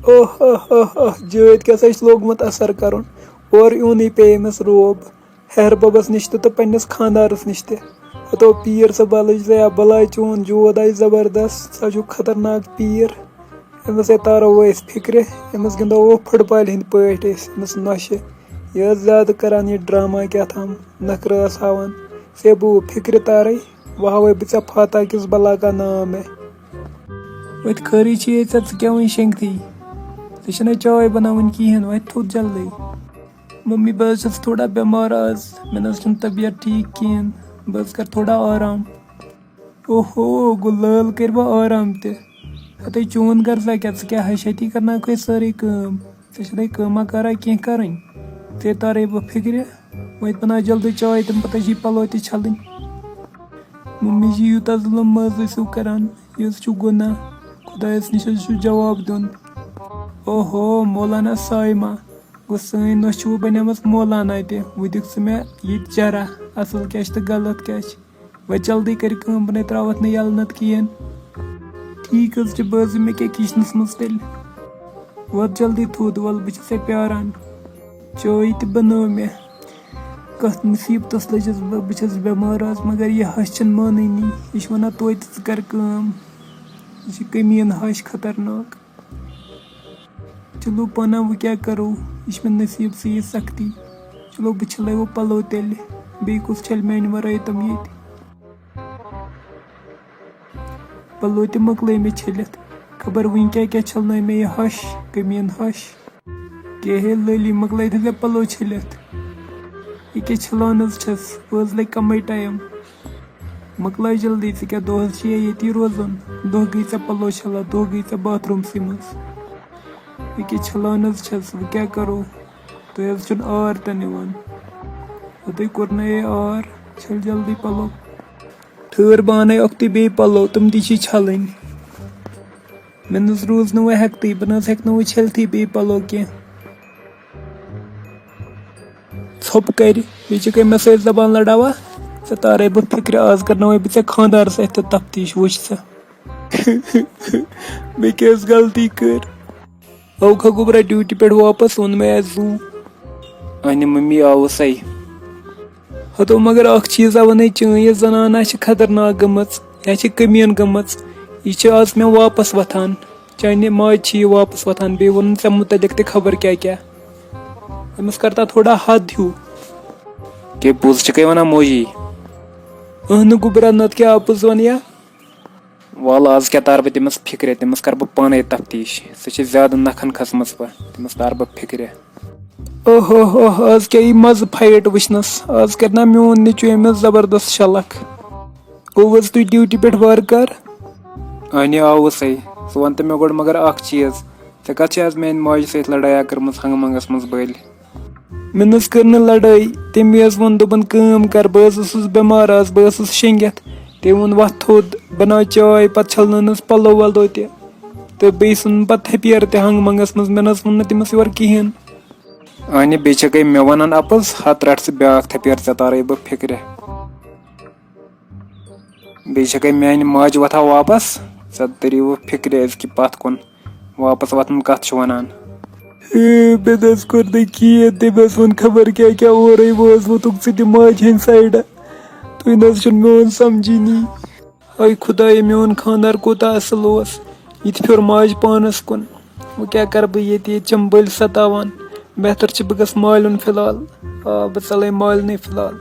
جٲدۍ کیٛاہ سا چھُ لوگمُت اثر کرُن اورٕ یِونٕے پیٚیہِ أمِس روب ہیٚہر ببس نِش تہِ تہٕ پننِس خانٛدارس نِش تہِ ہتو پیٖر سا بلٕج یا بلاے چون جود آسہِ زبردست سُہ چھُ خطرناک پیٖر أمِس ہے تارو أسۍ فِکرِ أمِس گِنٛدو فُٹ بالہِ ہِنٛدۍ پٲٹھۍ أسۍ أمِس نۄشہِ یہِ ٲس زیادٕ کران یہِ ڈراما کیٛاہ تھام نخرٕ ٲس ہاوان ژےٚ بہٕ فِکرِ تارے وۄنۍ ہاوے بہٕ ژےٚ فاتا کِس بلا کا نام ہے وۄنۍ خٲرٕے چھِ ژےٚ ژٕ کیٛاہ وۄنۍ شنٛگتھٕے ژےٚ چھِنَے چاے بناوٕنۍ کِہیٖنۍ وۄنۍ تھوٚد جلدی ممی بہٕ حظ چھَس تھوڑا بٮ۪مار آز مےٚ نہ حظ چھُنہٕ طبیعت ٹھیٖک کِہیٖنۍ بہٕ حظ کَرٕ تھوڑا آرام اوہو گوٚو لٲل کٔرِوا آرام تہِ ہَتے چون غرضا کیٛاہ ژٕ کیٛاہ حیثیتی کرناوکھے سٲرٕے کٲم ژےٚ چھِنَے کٲمہ کارا کینٛہہ کَرٕنۍ ژےٚ تارے بہٕ فِکرِ وۄنۍ بناو جلدی چاے تَمہِ پَتہٕ ٲسی پَلو تہِ چھَلٕنۍ ممی جی یوٗتاہ ظُلم مہٕ حظ ٲسِو کران یہِ حظ چھُ گۄناہ خۄدایَس نِش حظ چھُ جواب دیُن اوہو مولانا سایما گوٚو سٲنۍ نۄش چھِ وۄنۍ بَنیمٕژ مولانا تہِ وۄنۍ دِکھ ژٕ مےٚ یہِ تہِ چرا اَصٕل کیٛاہ چھِ تہٕ غلط کیٛاہ چھِ وۄنۍ جلدی کٔرِ کٲم بہٕ نَے ترٛاوَتھ نہٕ یَلہٕ نَتہٕ کِہیٖنۍ ٹھیٖک حظ چھِ بہٕ حظ یِمہٕ مےٚ کیٛاہ کِچنَس منٛز تیٚلہِ وَتھ جلدی تھوٚد وَلہٕ بہٕ چھَسے پیاران چاے تہِ بنٲو مےٚ کَتھ مُصیٖبتَس لٔجِس بہٕ چھَس بٮ۪مار آز مگر یہِ ہَش چھَنہٕ مانٲنی یہِ چھِ وَنان توتہِ ژٕ کَر کٲم یہِ چھِ کٔمیٖن ہَش خطرناک چلو پانہ وۄنۍ کیٛاہ کَرو یہِ چھِ مےٚ نصیٖبسٕے یہِ سختی چلو بہٕ چھَلے وۄنۍ پَلو تیٚلہِ بیٚیہِ کُس چھَلہِ میٛانہِ وَرٲے تِم ییٚتہِ پَلو تہِ مۄکلٲے مےٚ چھٔلِتھ خبر وٕنۍ کیٛاہ کیٛاہ چھَلنٲے مےٚ یہِ ہَش کٔمیٖن ہَش کیٛاہ ہے لٲلی مۄکلٲیتھٕ ژےٚ پَلو چھٔلِتھ ییٚکیٛاہ چھَلان حظ چھَس وۄنۍ حظ لَگہِ کَمٕے ٹایم مۄکلاے جلدی ژٕ کیٛاہ دۄہَس چھِ ییٚتی روزان دۄہ گٔے ژےٚ پَلو چھَلان دۄہ گٔے ژےٚ باتھروٗمسٕے منٛز ییٚکیٛاہ چھَلان حظ چھَس وۄنۍ کیٛاہ کَرو تُہۍ حظ چھُنہٕ آر تہِ نِوان تۄہہِ کوٚرنَے آر چھَل جلدی پَلو ٹھٔہر بہٕ اَنَے اوٚکتُے بیٚیہِ پَلو تِم تہِ چھِ چھَلٕنۍ مےٚ نہ حظ روٗز نہٕ وۄنۍ ہٮ۪کتٕے بہٕ نہ حظ ہٮ۪کہٕ نہٕ وۄنۍ چھٔلتھٕے بیٚیہِ پَلو کینٛہہ ژھۄپہٕ کَرِ بیٚیہِ چھَکھَے مےٚ سۭتۍ زبان لڑاوان ژےٚ تارے بہٕ فِکرِ آز کَرناوَے بہٕ ژےٚ خانٛدارَس اَتھِ تہِ تفتیٖش وٕچھ ژٕ مےٚ کیٛاہ حظ غلطی کٔر اَوٕ کھوٚت بہٕ ڈیوٗٹی پٮ۪ٹھ واپَس اوٚن مےٚ اَسہِ زوٗ اَنہِ مٔمی آوٕ سَے ہَتو مگر اَکھ چیٖزا وَنَے چٲنۍ یہِ زنانہ چھِ خطرناک گٔمٕژ یا چھِ کٔمیٖن گٔمٕژ یہِ چھِ آز مےٚ واپَس وۄتھان چانہِ ماجہِ چھِ یہِ واپَس وۄتھان بیٚیہِ ووٚنُن ژےٚ مُتعلِق تہِ خبر کیٛاہ کیٛاہ أمِس کَر تا تھوڑا حد ہیوٗ کیٛاہ پوٚز چھَکھَے وَنان موجی نہٕ گوٚبرا نَتہٕ کیٛاہ اَپُز وَنہٕ یا وَلہٕ آز کیٛاہ تارٕ بہٕ تٔمِس فِکرِ تٔمِس کَرٕ بہٕ پانَے تفتیٖش سُہ چھِ زیادٕ نَکھَن کھٔژمٕژ وۄنۍ تٔمِس تارٕ بہٕ فِکرِ آز کیٛاہ یی مَزٕ فایٹ وٕچھنَس آز کَرِ نا میون نیٚچوٗ أمِس زبردست شَلَکھ گوٚو حظ تُہۍ ڈیوٗٹی پٮ۪ٹھ وارٕ کار آوٕ سَے ژٕ وَن تہٕ مےٚ گۄڈٕ مگر اَکھ چیٖز ژےٚ کَتھ چھِ آز میٛانہِ ماجہِ سۭتۍ لڑایہ کٔرمٕژ ہنٛگہٕ منٛگَس منٛز بٔلۍ مےٚ نہ حظ کٔر نہٕ لڑٲے تٔمۍ حظ ووٚن دوٚپُن کٲم کَر بہٕ حظ اوسُس بٮ۪مار آز بہٕ ٲسٕس شٔنگِتھ تٔمۍ ووٚن وَتھ تھوٚد بَناو چاے پَتہٕ چھَلنٲونَس پَلو وَلو تہِ تہٕ بیٚیہِ ژھٕنُن پَتہٕ تھپیرٕ تہِ ہنٛگہٕ منٛگَس منٛز مےٚ نہ حظ ووٚن نہٕ تٔمِس یورٕ کِہیٖنۍ بیٚیہِ چھَکَے مےٚ وَنان اَپُز ہَتھ رَٹھ ژٕ بیٛاکھ تھپیر ژےٚ تارَے بہٕ فِکرِ بیٚیہِ چھَکَے میٛانہِ ماجہِ وۄتھان واپَس ژےٚ تٔری وٕ فِکرِ أزکہِ پَتھ کُن واپَس وۄتھُن کَتھ چھُ وَنان مےٚ نہ حظ کوٚر نہٕ کِہیٖنۍ تٔمۍ حظ ووٚن خبر کیٛاہ کیٛاہ اورَے وۄنۍ حظ ووتُکھ ژٕ تہِ ماجہِ ہِنٛدۍ سایڈٕ تُہۍ نہ حظ چھُنہٕ میون سَمجھٲنی ہاے خۄدایا میون خانٛدار کوٗتاہ اَصٕل اوس یہِ تہِ پھیوٗر ماجہِ پانَس کُن وۄنۍ کیٛاہ کَرٕ بہٕ ییٚتہِ چھَم بٔلۍ سَتاوان بہتر چھِ بہٕ گژھٕ مالیُن فِلحال بہٕ ژَلَے مالنٕے فِلحال